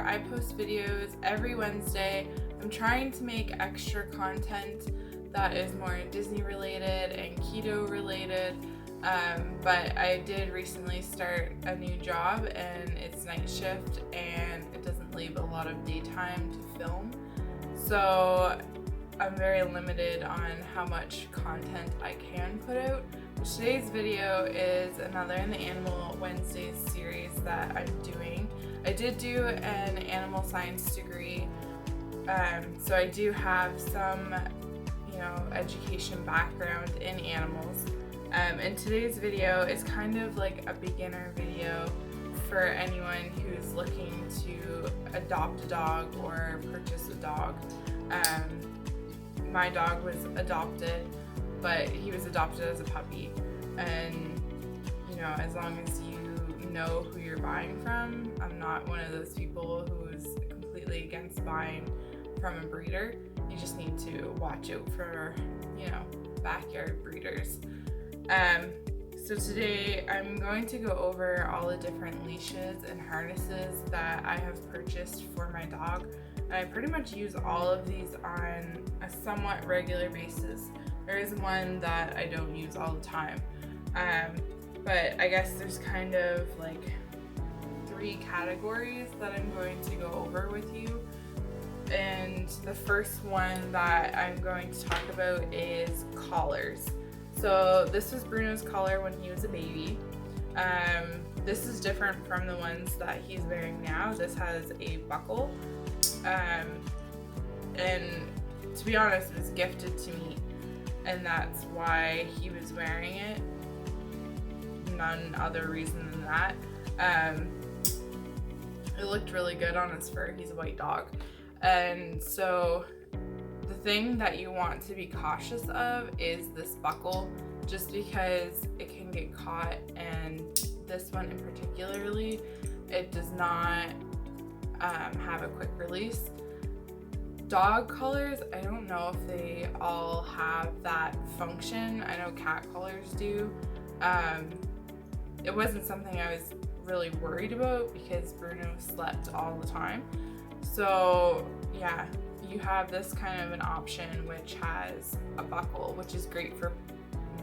I post videos every Wednesday. I'm trying to make extra content that is more Disney related and keto related. But I did recently start a new job and it's night shift and it doesn't leave a lot of daytime to film. So I'm very limited on how much content I can put out. Today's video is another in the Animal Wednesdays series that I'm doing. I did do an animal science degree, so I do have some, education background in animals. And today's video is kind of like a beginner video for anyone who's looking to adopt a dog or purchase a dog. My dog was adopted, but he was adopted as a puppy, and as long as you know who you're buying from, I'm not one of those people who's completely against buying from a breeder. You just need to watch out for backyard breeders. So today I'm going to go over all the different leashes and harnesses that I have purchased for my dog. And I pretty much use all of these on a somewhat regular basis. There is one that I don't use all the time. But I guess there's kind of like 3 categories that I'm going to go over with you. And the first one that I'm going to talk about is collars. So this was Bruno's collar when he was a baby. This is different from the ones that he's wearing now. This has a buckle. And to be honest, it was gifted to me, and that's why he was wearing it. None other reason than that. It looked really good on his fur. He's a white dog. And so the thing that you want to be cautious of is this buckle, just because it can get caught, and this one in particularly, it does not have a quick release. Dog collars, I don't know if they all have that function. I know cat collars do. It wasn't something I was really worried about because Bruno slept all the time. So yeah, you have this kind of an option which has a buckle, which is great for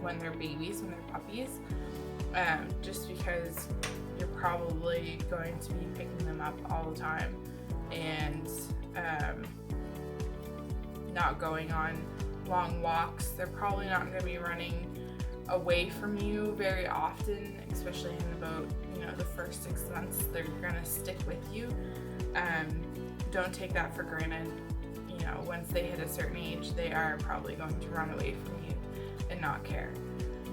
when they're babies, when they're puppies, just because you're probably going to be picking them up all the time and not going on long walks. They're probably not going to be running away from you very often, especially in about the first 6 months. They're going to stick with you. Don't take that for granted. Once they hit a certain age, they are probably going to run away from you and not care.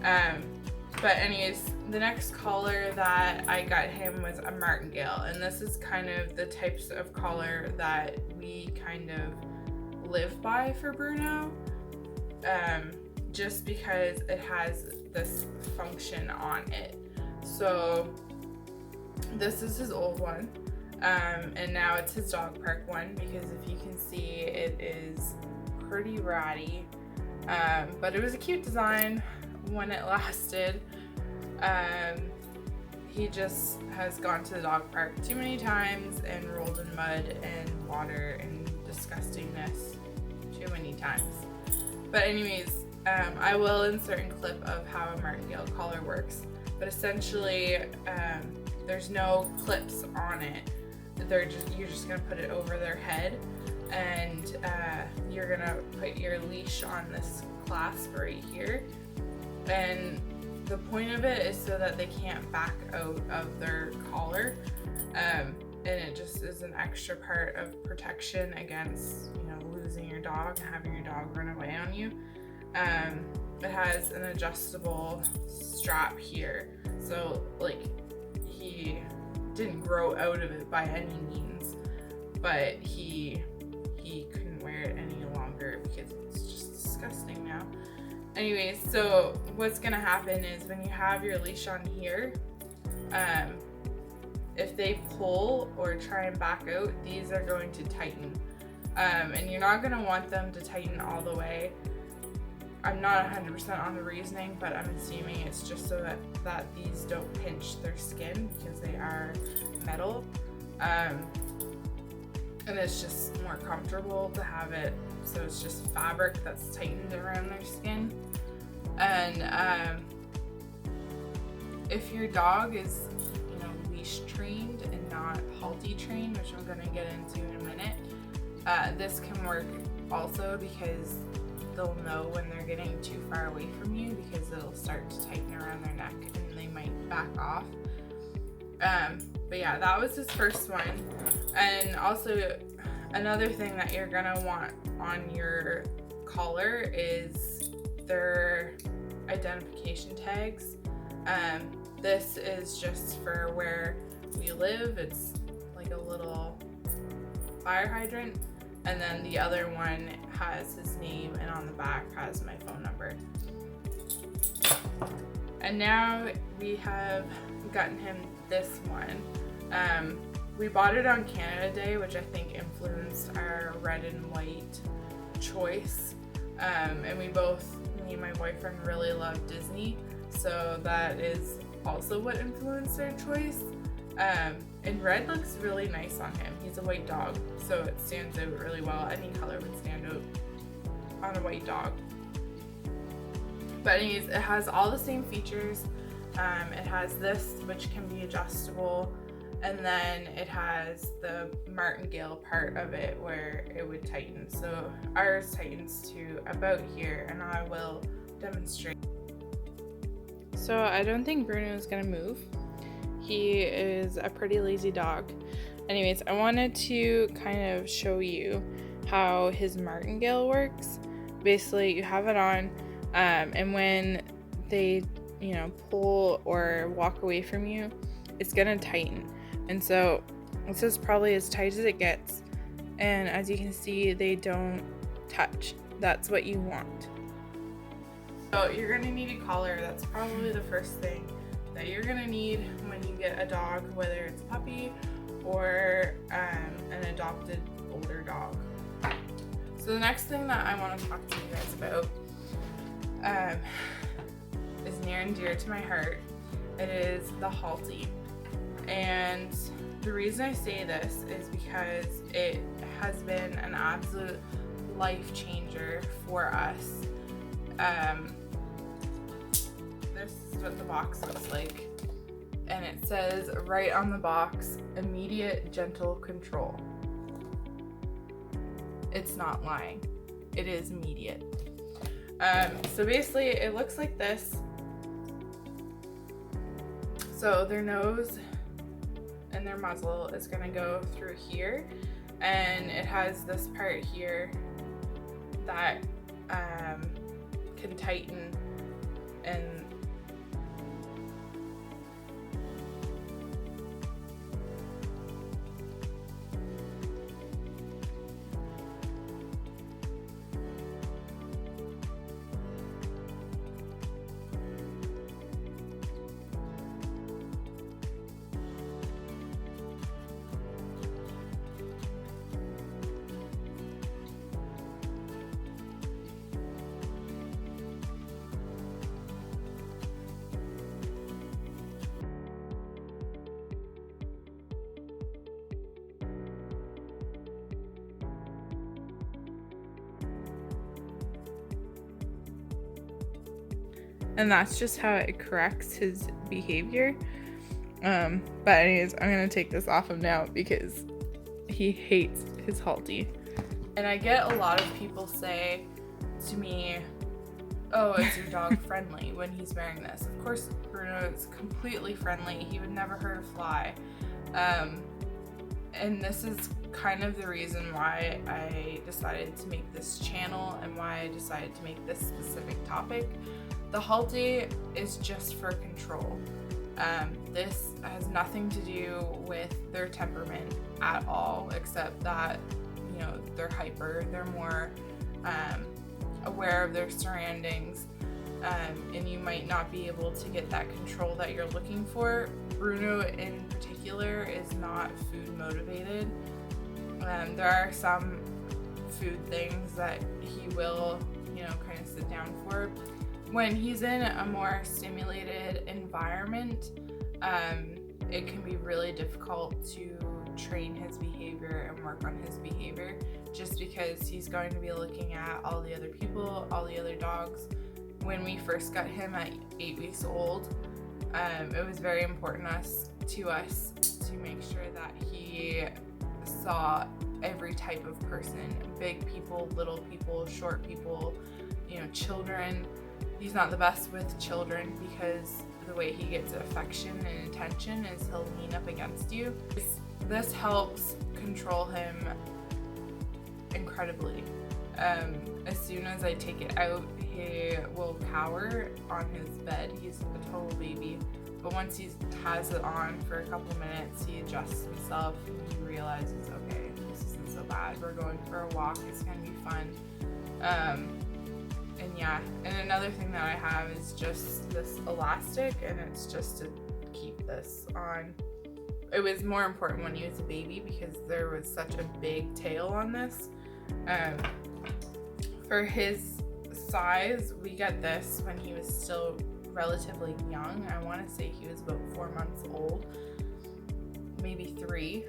But anyways, the next collar that I got him was a martingale, and this is kind of the types of collar that we kind of live by for Bruno, just because it has this function on it. So this is his old one, and now it's his dog park one, because if you can see, it is pretty ratty, but it was a cute design when it lasted. He just has gone to the dog park too many times and rolled in mud and water and disgustingness too many times. But anyways, I will insert a clip of how a martingale collar works, but essentially there's no clips on it. You're just gonna put it over their head, and you're gonna put your leash on this clasp right here, and the point of it is so that they can't back out of their collar, and it just is an extra part of protection against losing your dog and having your dog run away on you. It has an adjustable strap here, so he didn't grow out of it by any means, but he couldn't wear it any longer because it's just disgusting now. Anyways, so what's gonna happen is when you have your leash on here, if they pull or try and back out, these are going to tighten, and you're not gonna want them to tighten all the way. I'm not 100% on the reasoning, but I'm assuming it's just so that these don't pinch their skin because they are metal. and it's just more comfortable to have it, so it's just fabric that's tightened around their skin. And if your dog is, you know, leash trained and not halty trained, which I'm gonna get into in a minute, this can work also, because they'll know when they're getting too far away from you, because it'll start to tighten around their neck and they might back off. But yeah, that was his first one. And also another thing that you're gonna want on your collar is their identification tags. This is just for where we live. It's like a little fire hydrant. And then the other one has his name, and on the back has my phone number. And now we have gotten him this one. We bought it on Canada Day, which I think influenced our red and white choice. And we both, me and my boyfriend, really love Disney, so that is also what influenced our choice. And red looks really nice on him. He's a white dog, so it stands out really well. Any color would stand out on a white dog. But anyways, it has all the same features. It has this, which can be adjustable, and then it has the martingale part of it where it would tighten. So ours tightens to about here, and I will demonstrate. So I don't think Bruno is gonna move. He is a pretty lazy dog. Anyways, I wanted to kind of show you how his martingale works. Basically, you have it on, and when they, you know, pull or walk away from you, it's gonna tighten. And so this is probably as tight as it gets. And as you can see, they don't touch. That's what you want. So you're gonna need a collar. That's probably the first thing that you're gonna need when you get a dog, whether it's a puppy or an adopted older dog. So the next thing that I want to talk to you guys about is near and dear to my heart. It is the halty. And the reason I say this is because it has been an absolute life changer for us. This is what the box looks like, and it says right on the box, immediate gentle control. It's not lying, it is immediate. So basically it looks like this. So their nose and their muzzle is going to go through here, and it has this part here that can tighten and and that's just how it corrects his behavior. But anyways, I'm gonna take this off him now because he hates his halty. And I get a lot of people say to me, oh, is your dog friendly when he's wearing this? Of course, Bruno is completely friendly. He would never hurt a fly. And this is kind of the reason why I decided to make this channel and why I decided to make this specific topic. The halty is just for control. This has nothing to do with their temperament at all, except that, you know, they're hyper, they're more aware of their surroundings, and you might not be able to get that control that you're looking for. Bruno in particular is not food motivated. There are some food things that he will, you know, kind of sit down for. When he's in a more stimulated environment, it can be really difficult to train his behavior and work on his behavior, just because he's going to be looking at all the other people, all the other dogs. When we first got him at 8 weeks old, it was very important to us to make sure that he saw every type of person, big people, little people, short people, children. He's not the best with children because the way he gets affection and attention is he'll lean up against you. This helps control him incredibly. As soon as I take it out, he will cower on his bed. He's a total baby. But once he has it on for a couple minutes, he adjusts himself and he realizes, okay, this isn't so bad. We're going for a walk. It's going to be fun. And yeah, and another thing that I have is just this elastic, and it's just to keep this on. It was more important when he was a baby because there was such a big tail on this. For his size, we got this when he was still relatively young. I want to say he was about 4 months old, maybe 3,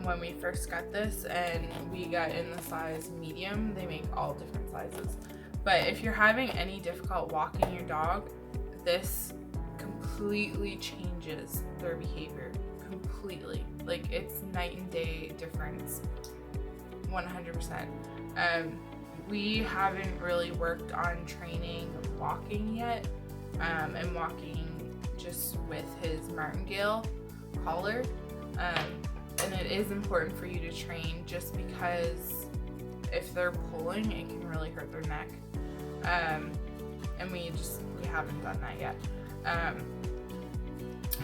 when we first got this, and we got in the size medium. They make all different sizes. But if you're having any difficult walking your dog, this completely changes their behavior. Completely. Like, it's night and day difference. 100%. We haven't really worked on training walking yet, and walking just with his martingale collar. And it is important for you to train, just because if they're pulling, it can really hurt their neck. And we haven't done that yet.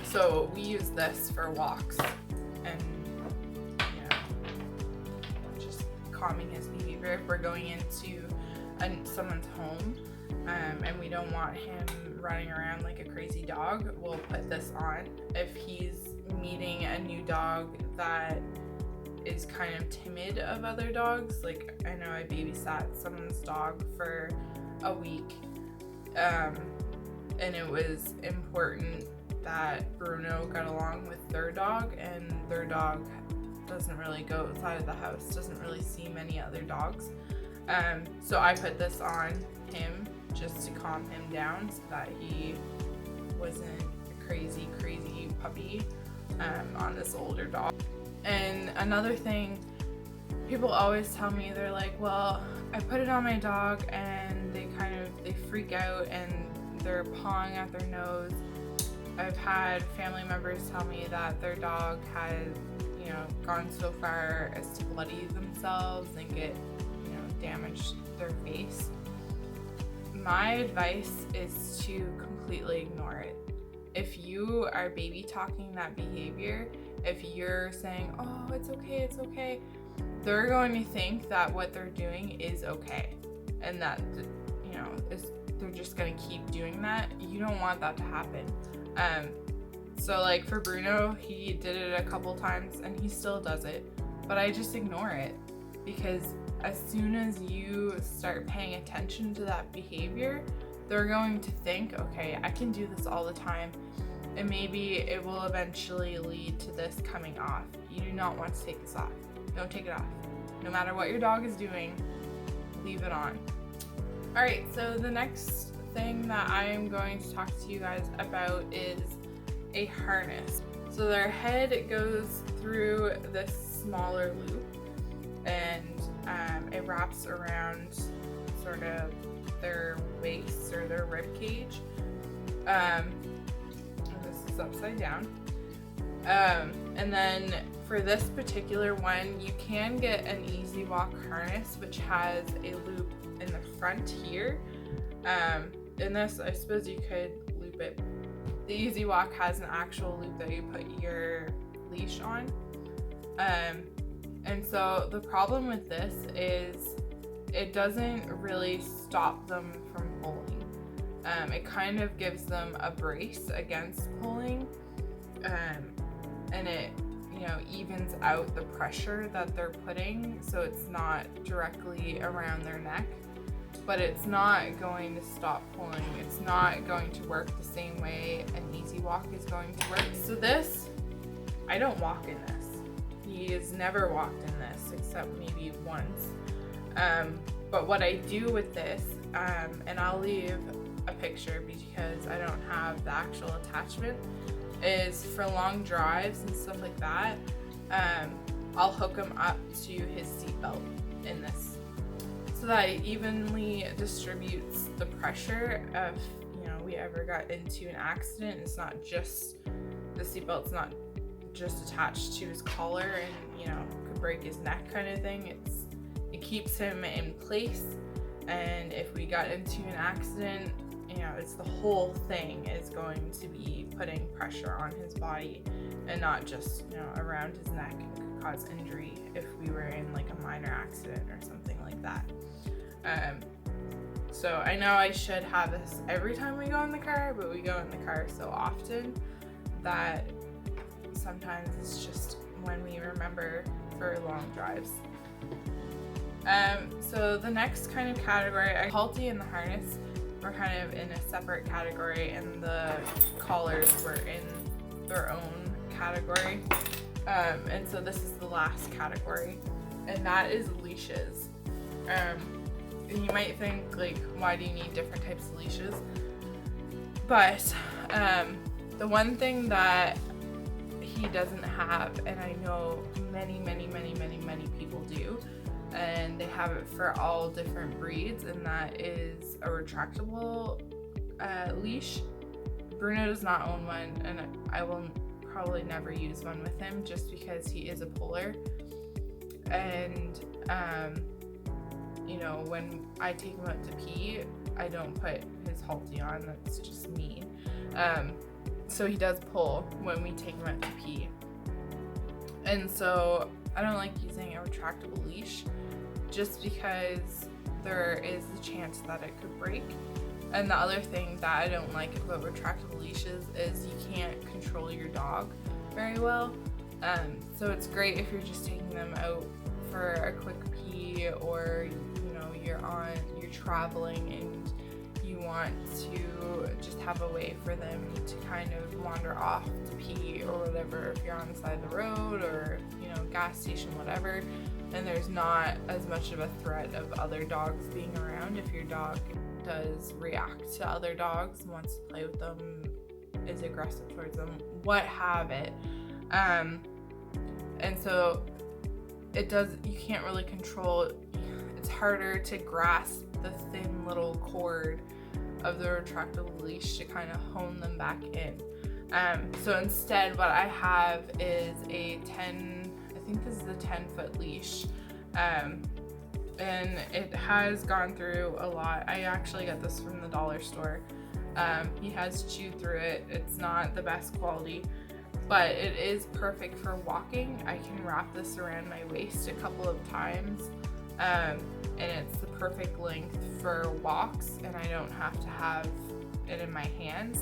So we use this for walks and just calming his behavior. If we're going into someone's home, and we don't want him running around like a crazy dog, we'll put this on. If he's meeting a new dog that is kind of timid of other dogs, like I know I babysat someone's dog for a week, and it was important that Bruno got along with their dog, and their dog doesn't really go outside of the house, doesn't really see many other dogs. So I put this on him just to calm him down so that he wasn't a crazy puppy on this older dog. And another thing, people always tell me, they're like, well, I put it on my dog and they freak out and they're pawing at their nose. I've had family members tell me that their dog has, gone so far as to bloody themselves and get, damaged their face. My advice is to completely ignore it. If you are baby talking that behavior, if you're saying, oh, it's okay, they're going to think that what they're doing is okay, and that, they're just going to keep doing that. You don't want that to happen. So like for Bruno, he did it a couple times and he still does it, but I just ignore it, because as soon as you start paying attention to that behavior, they're going to think, okay, I can do this all the time, and maybe it will eventually lead to this coming off. You do not want to take this off. Don't take it off. No matter what your dog is doing, leave it on. Alright, so the next thing that I am going to talk to you guys about is a harness. So their head goes through this smaller loop, and it wraps around sort of their waist or their rib cage. And this is upside down. And then for this particular one, you can get an Easy Walk harness, which has a loop in the front here. In this, I suppose you could loop it. The Easy Walk has an actual loop that you put your leash on. And so the problem with this is it doesn't really stop them from pulling. It kind of gives them a brace against pulling, and it evens out the pressure that they're putting, so it's not directly around their neck, but it's not going to stop pulling. It's not going to work the same way an Easy Walk is going to work. So this, I don't walk in this. He has never walked in this except maybe once. But what I do with this, and I'll leave a picture because I don't have the actual attachment, is for long drives and stuff like that, I'll hook him up to his seatbelt in this, so that it evenly distributes the pressure if, you know, we ever got into an accident. It's not just, the seatbelt's not just attached to his collar and, you know, could break his neck kind of thing. It keeps him in place, and if we got into an accident, you know, it's the whole thing is going to be putting pressure on his body and not just, you know, around his neck. It could cause injury if we were in like a minor accident or something like that. So I know I should have this every time we go in the car, but we go in the car so often that sometimes it's just when we remember for long drives. So the next kind of category, Halty and the harness were kind of in a separate category, and the collars were in their own category. And so this is the last category, and that is leashes. And you might think, like, why do you need different types of leashes? But the one thing that he doesn't have, and I know many people do, and they have it for all different breeds, and that is a retractable leash. Bruno does not own one, and I will probably never use one with him just because he is a puller. And you know, when I take him out to pee, I don't put his Halty on. That's just me. So he does pull when we take him out to pee, and so I don't like using a retractable leash just because there is a chance that it could break. And the other thing that I don't like about retractable leashes is you can't control your dog very well. So it's great if you're just taking them out for a quick pee, or you know, you're traveling and you want to just have a way for them to kind of wander off to pee or whatever, if you're on the side of the road or, you know, gas station, whatever, and there's not as much of a threat of other dogs being around. If your dog does react to other dogs, wants to play with them, is aggressive towards them, what have it. And so you can't really control, it's harder to grasp the thin little cord of the retractable leash to kind of hone them back in. So instead what I have is I think this is a 10-foot leash. And it has gone through a lot. I actually got this from the dollar store. He has chewed through it. It's not the best quality, but it is perfect for walking. I can wrap this around my waist a couple of times, and it's the perfect length for walks, and I don't have to have it in my hands.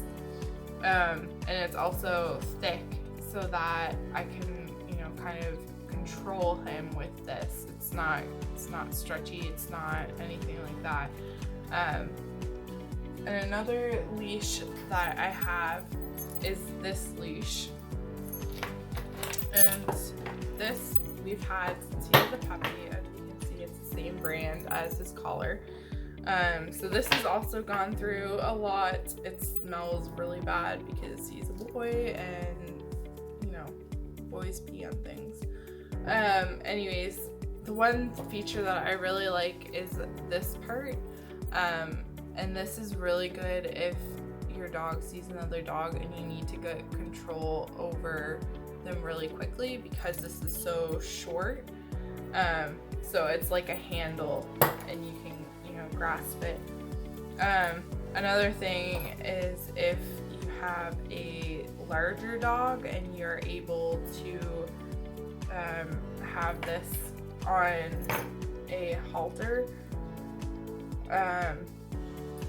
And it's also thick so that I can, you know, kind of control him with this. It's not stretchy, it's not anything like that. And another leash that I have is this leash. And this we've had since he was a puppy. As you can see, it's the same brand as his collar. So this has also gone through a lot. It smells really bad because he's a boy, and you know, boys pee on things. Anyways, the one feature that I really like is this part. And this is really good if your dog sees another dog and you need to get control over them really quickly, because this is so short. So it's like a handle and you can, you know, grasp it. Another thing is if you have a larger dog and you're able to have this on a halter,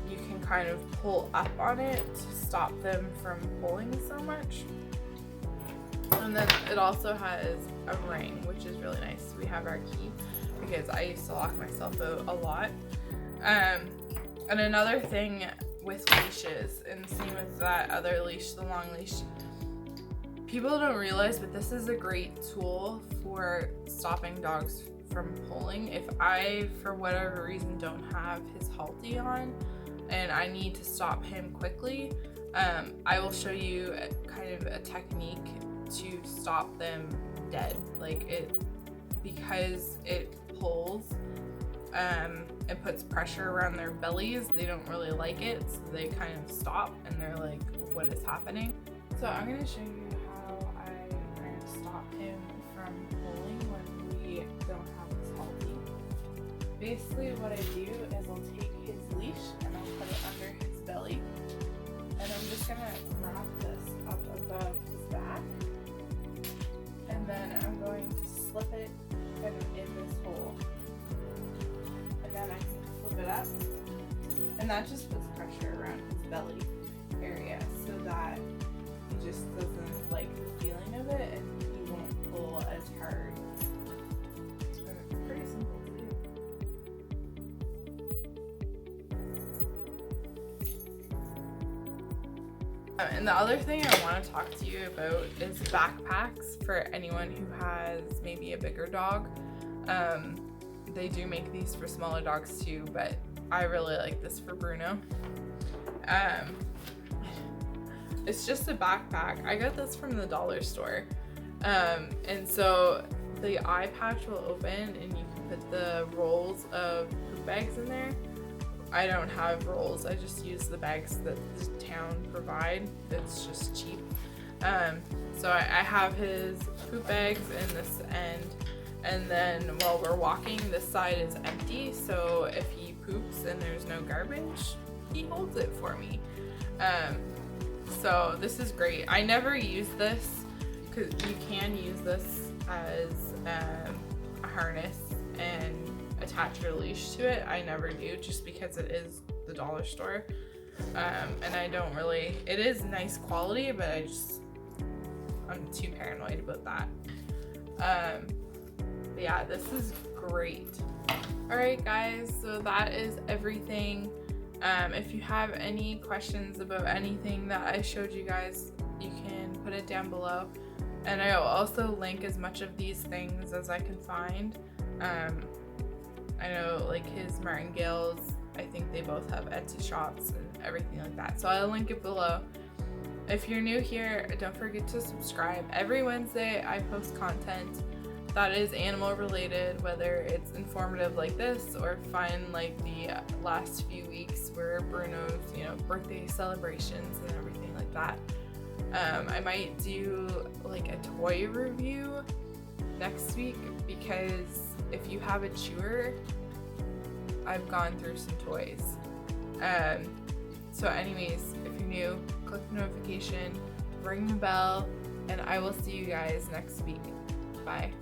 you can kind of pull up on it to stop them from pulling so much. And then it also has a ring, which is really nice. We have our key because I used to lock myself out a lot. And another thing with leashes, and same with that other leash, the long leash, people don't realize, but this is a great tool for stopping dogs from pulling. If I, for whatever reason, don't have his halty on and I need to stop him quickly, I will show you kind of a technique to stop them dead. Like it, because it pulls and puts pressure around their bellies, they don't really like it, so they kind of stop and they're like, what is happening? So I'm going to show you how I kind of stop him from pulling when we don't have his halty. Basically what I do is I'll take his leash and I'll put it under his belly, and I'm just going to wrap this up above his back, and then I'm going to slip it kind of in this hole, and then I can flip it up, and that just puts pressure around his belly area so that he just doesn't like the feeling of it and he won't pull as hard. It's pretty simple to do. And the other thing I want to talk to you about is backpacks for anyone who has maybe a bigger dog. They do make these for smaller dogs too, but I really like this for Bruno. It's just a backpack. I got this from the dollar store. And so the eye patch will open and you can put the rolls of poop bags in there. I don't have rolls. I just use the bags that the town provide. It's just cheap. So I have his poop bags in this end, and then while we're walking, this side is empty. So if he poops and there's no garbage, he holds it for me. So this is great. I never use this because you can use this as a harness and attach your leash to it. I never do, just because it is the dollar store, and I don't really, it is nice quality, but I'm too paranoid about that. But yeah, this is great. Alright guys, so that is everything. If you have any questions about anything that I showed you guys, you can put it down below, and I will also link as much of these things as I can find. I know like his martingales, I think they both have Etsy shops and everything like that, so I'll link it below. If you're new here, don't forget to subscribe. Every Wednesday I post content that is animal related, whether it's informative like this or fun like the last few weeks where Bruno's, birthday celebrations and everything like that. I might do like a toy review next week, because if you have a chewer, I've gone through some toys. So anyways, if you're new, click the notification, ring the bell, and I will see you guys next week. Bye.